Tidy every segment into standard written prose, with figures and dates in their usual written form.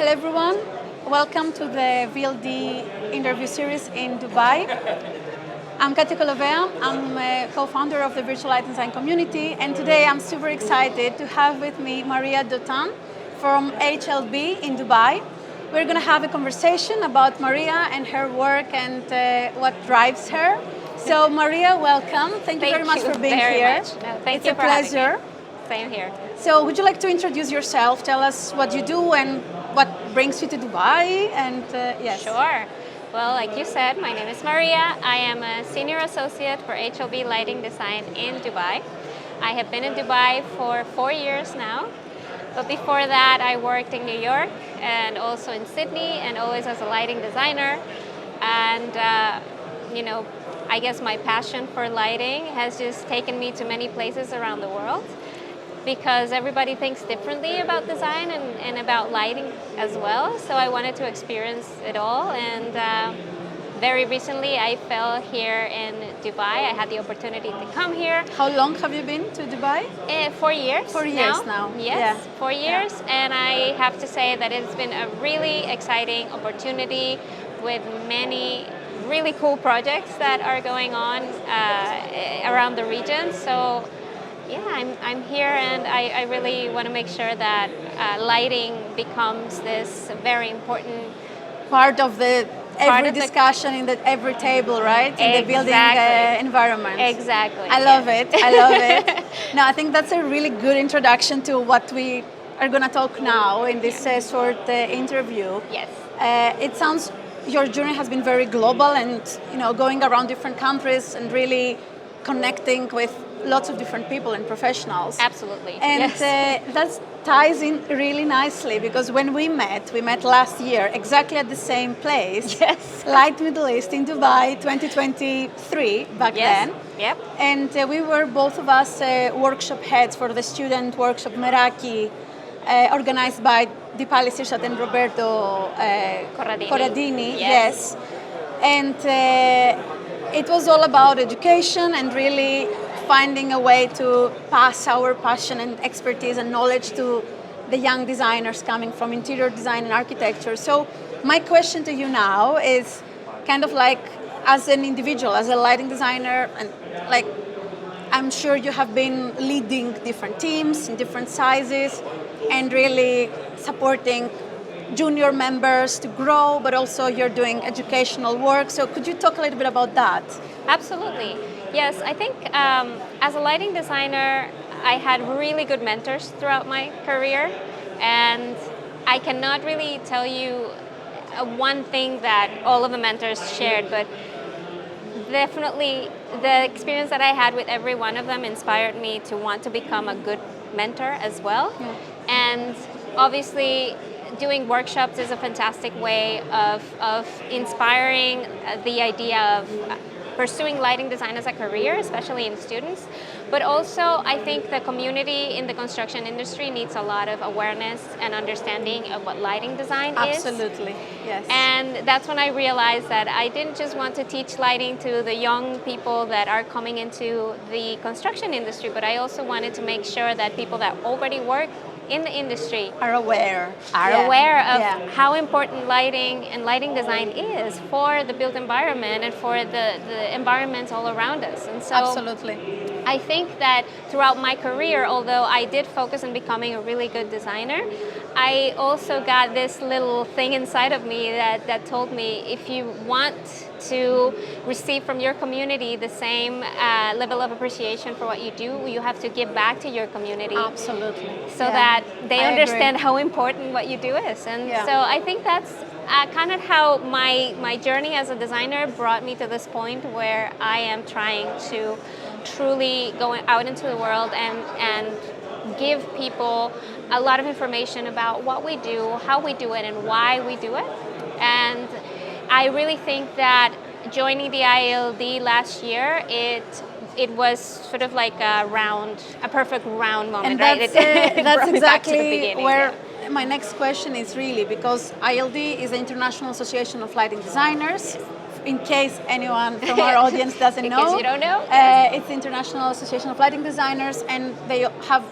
Hello everyone, welcome to the VLD interview series in Dubai. I'm Katia Kolovea, I'm a co-founder of the Virtual Light Design community, and today I'm super excited to have with me Maria Dautant from IALD in Dubai. We're going to have a conversation about Maria and her work and what drives her. So Maria, welcome. Thank you very much for being here. No, thank it's you a for pleasure. Same here. So would you like to introduce yourself? Tell us what you do and what brings you to Dubai, and yes. Sure. Well, like you said, my name is Maria. I am a senior associate for IALD Lighting Design in Dubai. I have been in Dubai for 4 years now. But before that, I worked in New York and also in Sydney, and always as a lighting designer. And, I guess my passion for lighting has just taken me to many places around the world, because everybody thinks differently about design and about lighting as well. So I wanted to experience it all. And very recently, I fell here in Dubai. I had the opportunity to come here. How long have you been to Dubai? 4 years. 4 years now. Yes, yeah. 4 years. Yeah. And I have to say that it's been a really exciting opportunity with many really cool projects that are going on around the region. So yeah, I'm here, and I really want to make sure that lighting becomes this very important part of the every discussion in every table, right? In the building environment. Exactly. I love it. I love it. No, I think that's a really good introduction to what we are going to talk now in this short interview. Yes. It sounds your journey has been very global, and going around different countries and really connecting with lots of different people and professionals. Absolutely. And yes. That ties in really nicely, because when we met last year exactly at the same place. Yes. Light Middle East in Dubai 2023 back then. Yep. And we were both of us workshop heads for the student workshop Meraki, organized by Dipali Sirsat and Roberto Corradini. Yes. And it was all about education and really finding a way to pass our passion and expertise and knowledge to the young designers coming from interior design and architecture. So my question to you now is kind of like, as an individual, as a lighting designer, and like, I'm sure you have been leading different teams in different sizes and really supporting junior members to grow, but also you're doing educational work. So could you talk a little bit about that? Absolutely. Yes, I think as a lighting designer, I had really good mentors throughout my career, and I cannot really tell you one thing that all of the mentors shared, but definitely the experience that I had with every one of them inspired me to want to become a good mentor as well. Yeah. And obviously, doing workshops is a fantastic way of inspiring the idea of pursuing lighting design as a career, especially in students. But also, I think the community in the construction industry needs a lot of awareness and understanding of what lighting design is. Absolutely, yes. And that's when I realized that I didn't just want to teach lighting to the young people that are coming into the construction industry, but I also wanted to make sure that people that already work in the industry are aware of how important lighting and lighting design is for the built environment and for the environments all around us. And so absolutely. I think that throughout my career, although I did focus on becoming a really good designer, I also got this little thing inside of me that told me, if you want to receive from your community the same level of appreciation for what you do, you have to give back to your community. Absolutely. So that they understand how important what you do is. And so I think that's kind of how my journey as a designer brought me to this point where I am trying to truly go out into the world and give people a lot of information about what we do, how we do it, and why we do it. And I really think that joining the IALD last year, it was sort of like a perfect round moment. And that's, right? that's exactly where my next question is, really, because IALD is the International Association of Lighting Designers. In case anyone from our audience doesn't know. In case you don't know. It's the International Association of Lighting Designers, and they have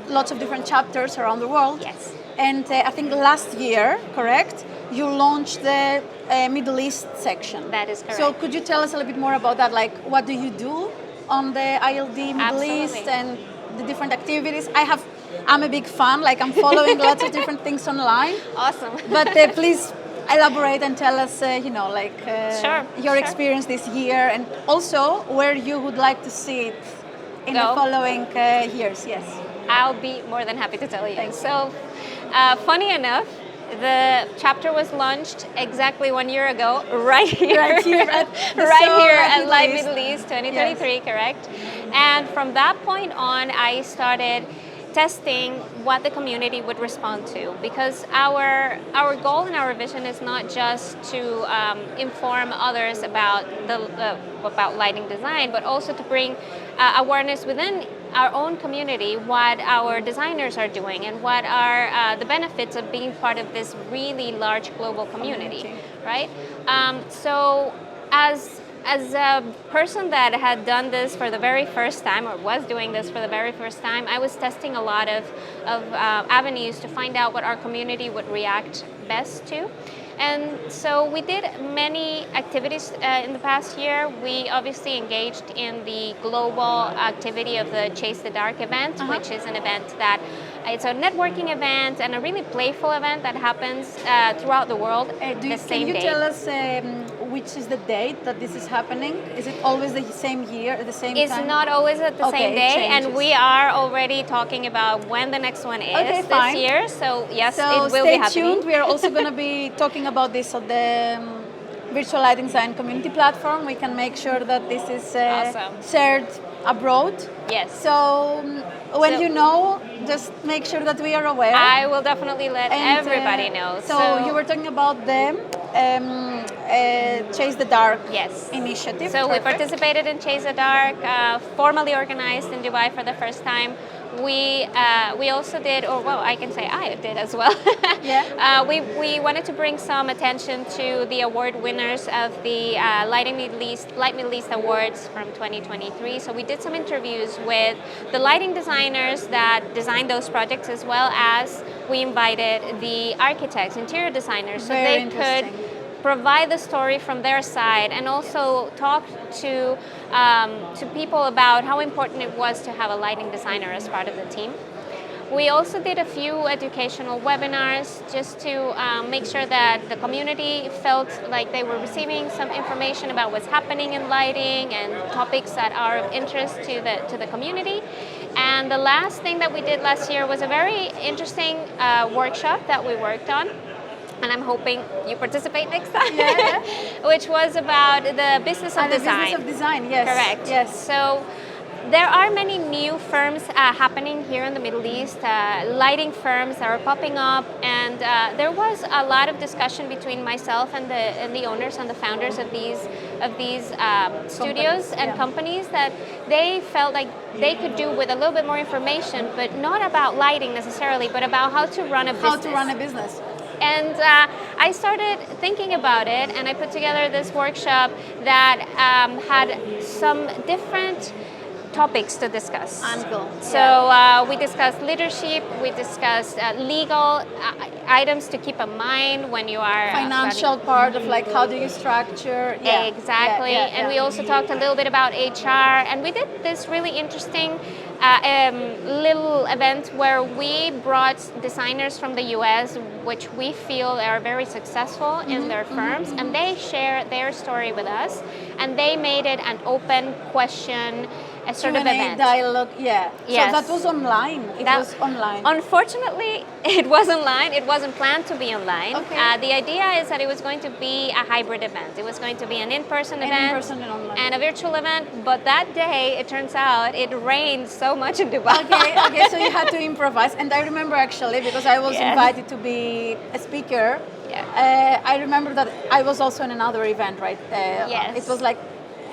lots of different chapters around the world. Yes. And I think last year, correct, you launched the Middle East section. That is correct. So could you tell us a little bit more about that? Like, what do you do on the ILD Middle Absolutely. East and the different activities? I'm a big fan, like I'm following lots of different things online. Awesome. But please elaborate and tell us, Sure, your sure. experience this year, and also where you would like to see it in the Go. following years. Yes. I'll be more than happy to tell you. Thanks. So, funny enough, the chapter was launched exactly 1 year ago, right here, Right here at the right Seoul here Live at Live Middle Middle East 2023, Yes. correct? And from that point on, I started testing what the community would respond to, because our goal and our vision is not just to inform others about about lighting design, but also to bring awareness within our own community, what our designers are doing and what are the benefits of being part of this really large global community, right? So as a person that had done this for the very first time, or was doing this for the very first time, I was testing a lot of avenues to find out what our community would react best to. And so we did many activities in the past year. We obviously engaged in the global activity of the Chase the Dark event, which is an event that it's a networking event and a really playful event that happens throughout the world the same Can you day. tell us which is the date that this is happening? Is it always the same year, at the same It's time? not always at the Okay, same it day, changes. and we are already talking about when the next one is Okay, this fine. year. So yes, So it will stay be happening. tuned. We are also going to be talking about this on the Virtual Lighting Design Community Platform. We can make sure that this is Awesome. shared abroad. Yes. So when So- you know, just make sure that we are aware. I will definitely let And, everybody know. So you were talking about the Chase the Dark Yes. initiative. So we Perfect. participated in Chase the Dark, formally organized in Dubai for the first time. We also did, or well, I can say I did as well. Yeah. We wanted to bring some attention to the award winners of the Light Middle East Awards from 2023. So we did some interviews with the lighting designers that designed those projects, as well as we invited the architects, interior designers, so Very they interesting. could provide the story from their side and also talk to people about how important it was to have a lighting designer as part of the team. We also did a few educational webinars just to make sure that the community felt like they were receiving some information about what's happening in lighting and topics that are of interest to the community. And the last thing that we did last year was a very interesting workshop that we worked on, and I'm hoping you participate next time, Yeah. which was about the business of The design. business of design, yes. Correct. Yes. So there are many new firms happening here in the Middle East, lighting firms that are popping up, and there was a lot of discussion between myself and the owners and the founders of these studios and yeah. companies, that they felt like they could do with a little bit more information, but not about lighting necessarily, but about how to run a business. How to run a business. And I started thinking about it, and I put together this workshop that had some different topics to discuss. Angle. So we discussed leadership, we discussed legal items to keep in mind when you are Financial part of like how do you structure. Yeah. Exactly. Yeah, yeah, And we yeah. also talked a little bit about HR, and we did this really interesting little event where we brought designers from the US, which we feel are very successful in their firms, and they share their story with us, and they made it an open question, a sort of Q&A event. dialogue, yeah. Yes. So that was online. It was online. Unfortunately, it was online. It wasn't planned to be online. Okay. The idea is that it was going to be a hybrid event. It was going to be an in-person event in-person and online. and a virtual event. But that day, it turns out, it rained so much in Dubai. Okay, so you had to improvise. And I remember actually, because I was Yes. invited to be a speaker, Yeah. I remember that I was also in another event, right? Yes. It was like,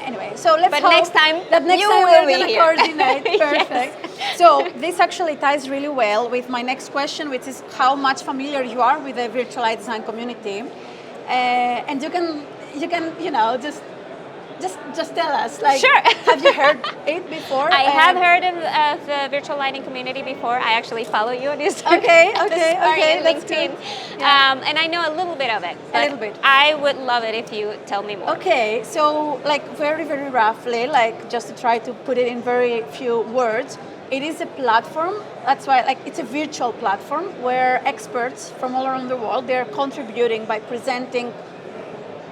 anyway, so let's But hope next time that next you time will we're be going to here. coordinate. Yes. Perfect. So this actually ties really well with my next question, which is how much familiar you are with the virtual light design community. And you can, just just tell us. Like, Sure. Have you heard it before? I have heard of the virtual lighting community before. I actually follow you on Instagram. Okay, and that's LinkedIn. good. Yeah. And I know a little bit of it. A little bit. I would love it if you tell me more. Okay, so like very, very roughly, like just to try to put it in very few words, it is a platform. That's why, like, it's a virtual platform where experts from all around the world, they're contributing by presenting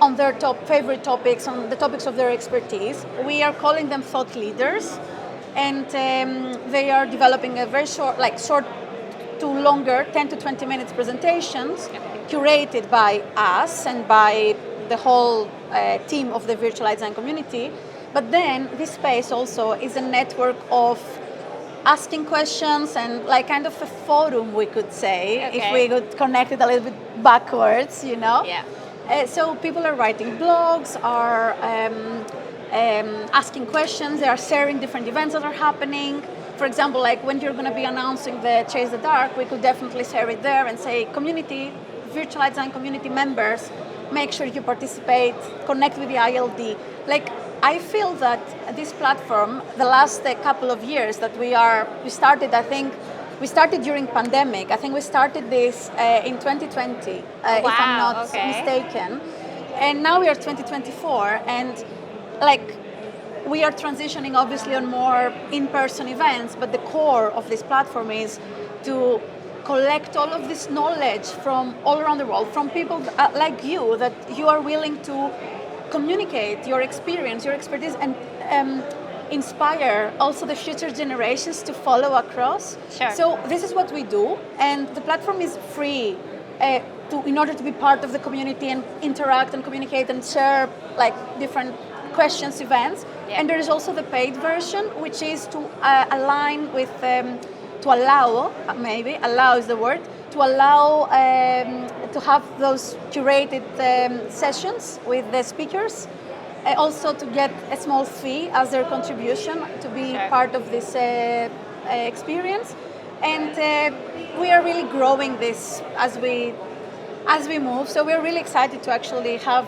on their favorite topics, on the topics of their expertise. We are calling them thought leaders, and they are developing a very short to longer, 10 to 20 minutes presentations, curated by us and by the whole team of the virtual light design community. But then this space also is a network of asking questions and like kind of a forum, we could say, if we could connect it a little bit backwards, you know? Yeah. So people are writing blogs, are asking questions, they are sharing different events that are happening. For example, like when you're going to be announcing the Chase the Dark, we could definitely share it there and say, community, virtual light design community members, make sure you participate, connect with the IALD. Like, I feel that this platform, the last couple of years that we started, I think, we started during pandemic. I think we started this in 2020, if I'm not mistaken. And now we are 2024, and like we are transitioning obviously on more in-person events, but the core of this platform is to collect all of this knowledge from all around the world, from people like you, that you are willing to communicate your experience, your expertise, and inspire also the future generations to follow across. Sure. So this is what we do, and the platform is free in order to be part of the community and interact and communicate and share like different questions, events. Yeah. And there is also the paid version, which is to align with, to allow, maybe, allow is the word, to allow to have those curated sessions with the speakers. Also to get a small fee as their contribution to be part of this experience, and we are really growing this as we move. So we're really excited to actually have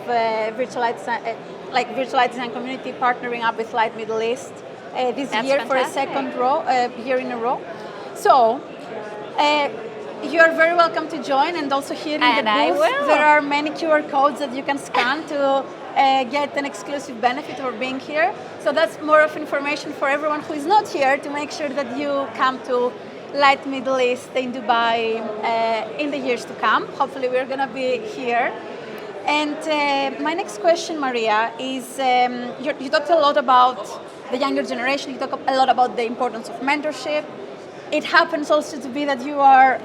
virtual light design community partnering up with Light Middle East this year fantastic. For a second year in a row. So. You are very welcome to join, and also here in the booth there are many QR codes that you can scan to get an exclusive benefit for being here. So that's more of information for everyone who is not here, to make sure that you come to Light Middle East in Dubai in the years to come. Hopefully we're going to be here. And my next question, Maria, is you talked a lot about the younger generation, you talk a lot about the importance of mentorship. It happens also to be that you are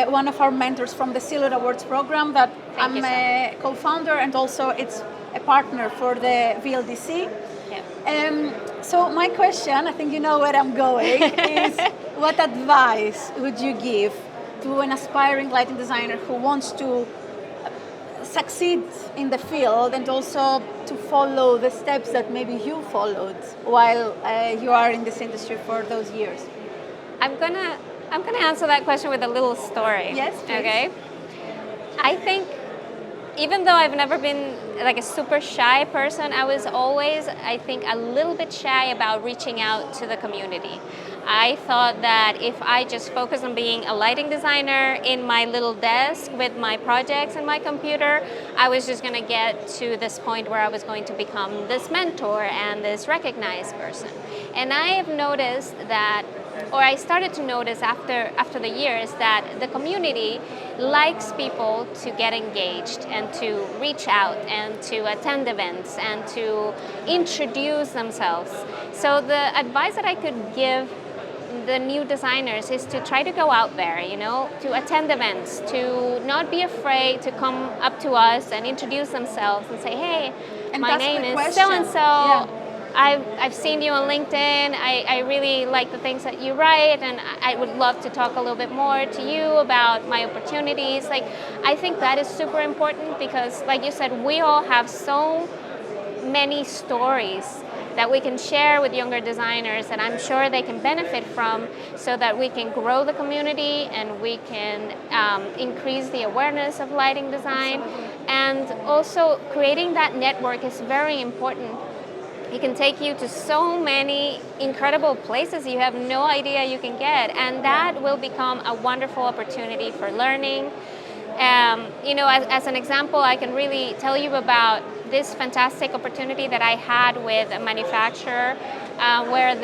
one of our mentors from the Silver Awards program that I'm a co-founder, and also it's a partner for the VLDC. Yeah. So my question, I think you know where I'm going, is what advice would you give to an aspiring lighting designer who wants to succeed in the field, and also to follow the steps that maybe you followed while you are in this industry for those years? I'm gonna answer that question with a little story. Yes, please. Okay. I think even though I've never been like a super shy person, I was always, I think, a little bit shy about reaching out to the community. I thought that if I just focus on being a lighting designer in my little desk with my projects and my computer, I was just going to get to this point where I was going to become this mentor and this recognized person. And I have noticed that, or I started to notice after the years, that the community likes people to get engaged and to reach out and to attend events and to introduce themselves. So the advice that I could give the new designers is to try to go out there, you know, to attend events, to not be afraid to come up to us and introduce themselves and say, hey, and my name is so-and-so. Yeah. I've seen you on LinkedIn. I really like the things that you write, and I would love to talk a little bit more to you about my opportunities. Like, I think that is super important because, like you said, we all have so many stories that we can share with younger designers that I'm sure they can benefit from, so that we can grow the community and we can increase the awareness of lighting design. And also creating that network is very important, He can take you to so many incredible places you have no idea you can get, and that will become a wonderful opportunity for learning. As an example, I can really tell you about this fantastic opportunity that I had with a manufacturer where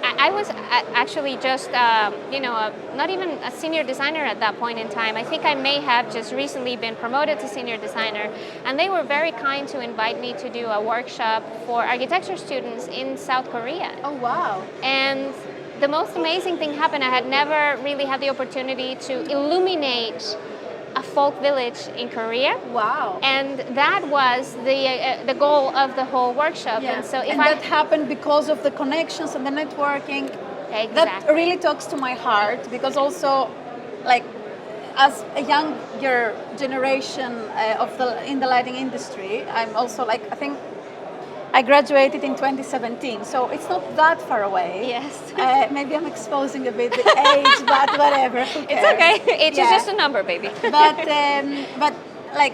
I was actually just, not even a senior designer at that point in time. I think I may have just recently been promoted to senior designer, and they were very kind to invite me to do a workshop for architecture students in South Korea. Oh, wow. And the most amazing thing happened. I had never really had the opportunity to illuminate a folk village in Korea. Wow. And that was the goal of the whole workshop. Yeah. And so that happened because of the connections and the networking. Exactly. That really talks to my heart, because also, like, as a younger generation in the lighting industry, I'm also like, I think I graduated in 2017, so it's not that far away. Yes. Maybe I'm exposing a bit the age, but whatever. Who cares? It's okay. Age is just a number, baby. But like,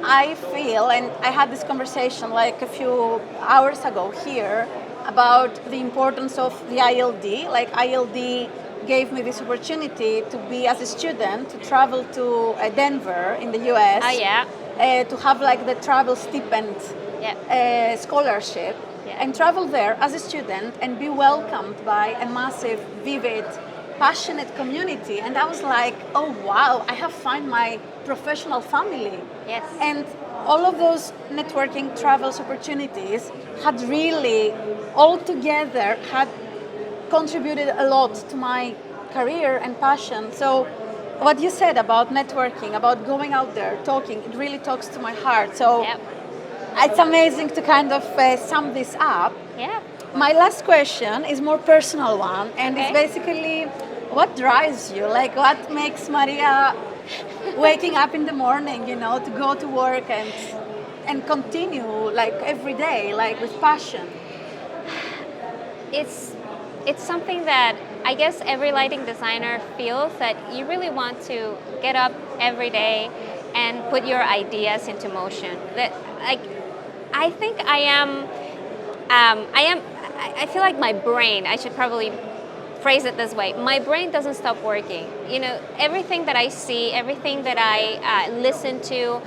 I feel, and I had this conversation like a few hours ago here about the importance of the ILD. Like, ILD gave me this opportunity to be, as a student, to travel to Denver in the US. Oh, yeah. To have like the travel stipend. Yeah. Scholarship, yeah. and travel there as a student and be welcomed by a massive, vivid, passionate community. And I was like, oh wow, I have found my professional family. Yes. And all of those networking travels opportunities had really, all together, had contributed a lot to my career and passion. So what you said about networking, about going out there, talking, it really talks to my heart. So. Yep. It's amazing to kind of sum this up. Yeah. My last question is more personal one, and Okay. it's basically, what drives you? Like, what makes Maria waking up in the morning, to go to work and continue like every day, like with passion? It's something that I guess every lighting designer feels, that you really want to get up every day and put your ideas into motion. That, like, I think I feel like my brain, I should probably phrase it this way, my brain doesn't stop working. Everything that I see, everything that I listen to,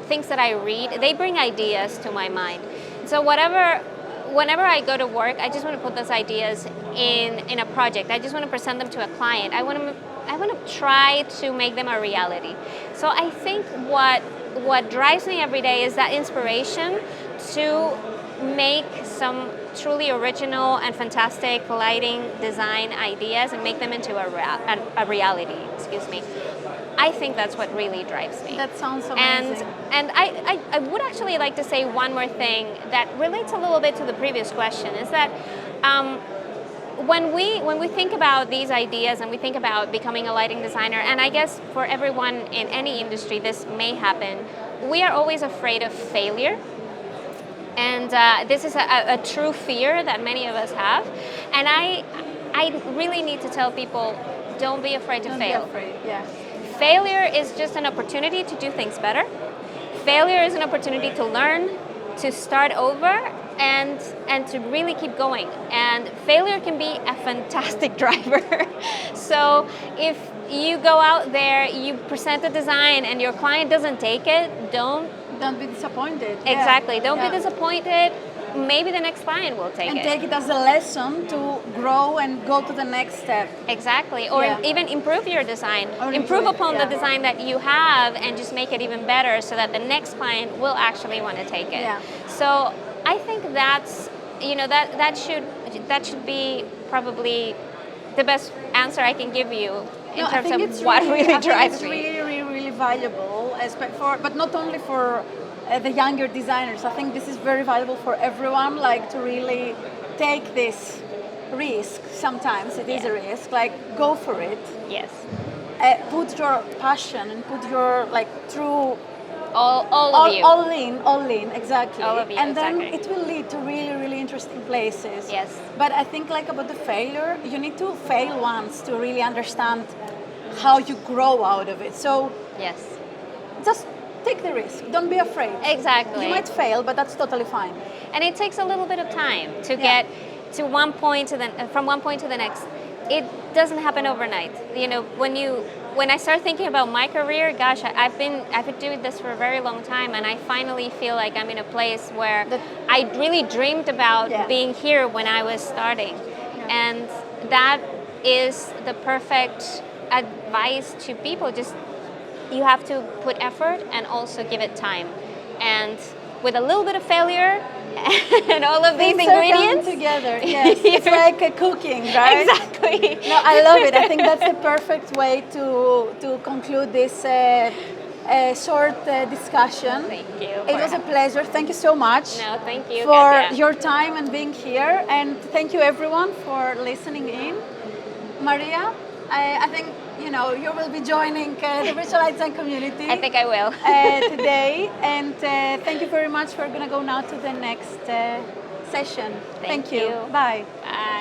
things that I read, they bring ideas to my mind. So whenever I go to work, I just want to put those ideas in a project. I just want to present them to a client. I want to try to make them a reality. So I think what drives me every day is that inspiration to make some truly original and fantastic lighting design ideas and make them into a reality. Excuse me. I think that's what really drives me. That sounds amazing. And I would actually like to say one more thing that relates a little bit to the previous question, is that when we think about these ideas and we think about becoming a lighting designer, and I guess for everyone in any industry this may happen, we are always afraid of failure. And this is a true fear that many of us have. And I really need to tell people, don't be afraid to fail. Don't be afraid, yeah. Failure is just an opportunity to do things better. Failure is an opportunity to learn, to start over, and to really keep going. And failure can be a fantastic driver. So if you go out there, you present a design and your client doesn't take it, don't be disappointed. Exactly. Yeah. Don't be disappointed. Maybe the next client will take it. And take it as a lesson to grow and go to the next step. Exactly. Or even improve your design. Or improve upon the yeah. design that you have and just make it even better so that the next client will actually want to take it. Yeah. So I think that's, that should be probably the best answer I can give you in terms of what really drives me. It's really valuable, but not only for the younger designers. I think this is very valuable for everyone, like to really take this risk. Sometimes it is a risk, like go for it. Yes. Put your passion and put your true all of you. All in, exactly. All of you, and then exactly. it will lead to really interesting places. Yes. But I think about the failure, you need to fail once to really understand how you grow out of it. So yes. just take the risk. Don't be afraid. Exactly. You might fail, but that's totally fine. And it takes a little bit of time to get to one point to from one point to the next. It doesn't happen overnight. You know, when I start thinking about my career, gosh, I've been doing this for a very long time, and I finally feel like I'm in a place where I really dreamed about being here when I was starting. And that is the perfect advice to people. Just, you have to put effort and also give it time. And with a little bit of failure and all of these ingredients together, yes. It's like cooking, right? Exactly. No, I love it. I think that's the perfect way to conclude this short discussion. Thank you. It was a pleasure. Thank you so much. No, thank you for Katia. Your time and being here, and thank you everyone for listening in. Maria, I think you will be joining the virtual design community. I think I will. Today, and thank you very much. We're gonna go now to the next session. Thank you. you. Bye. Bye.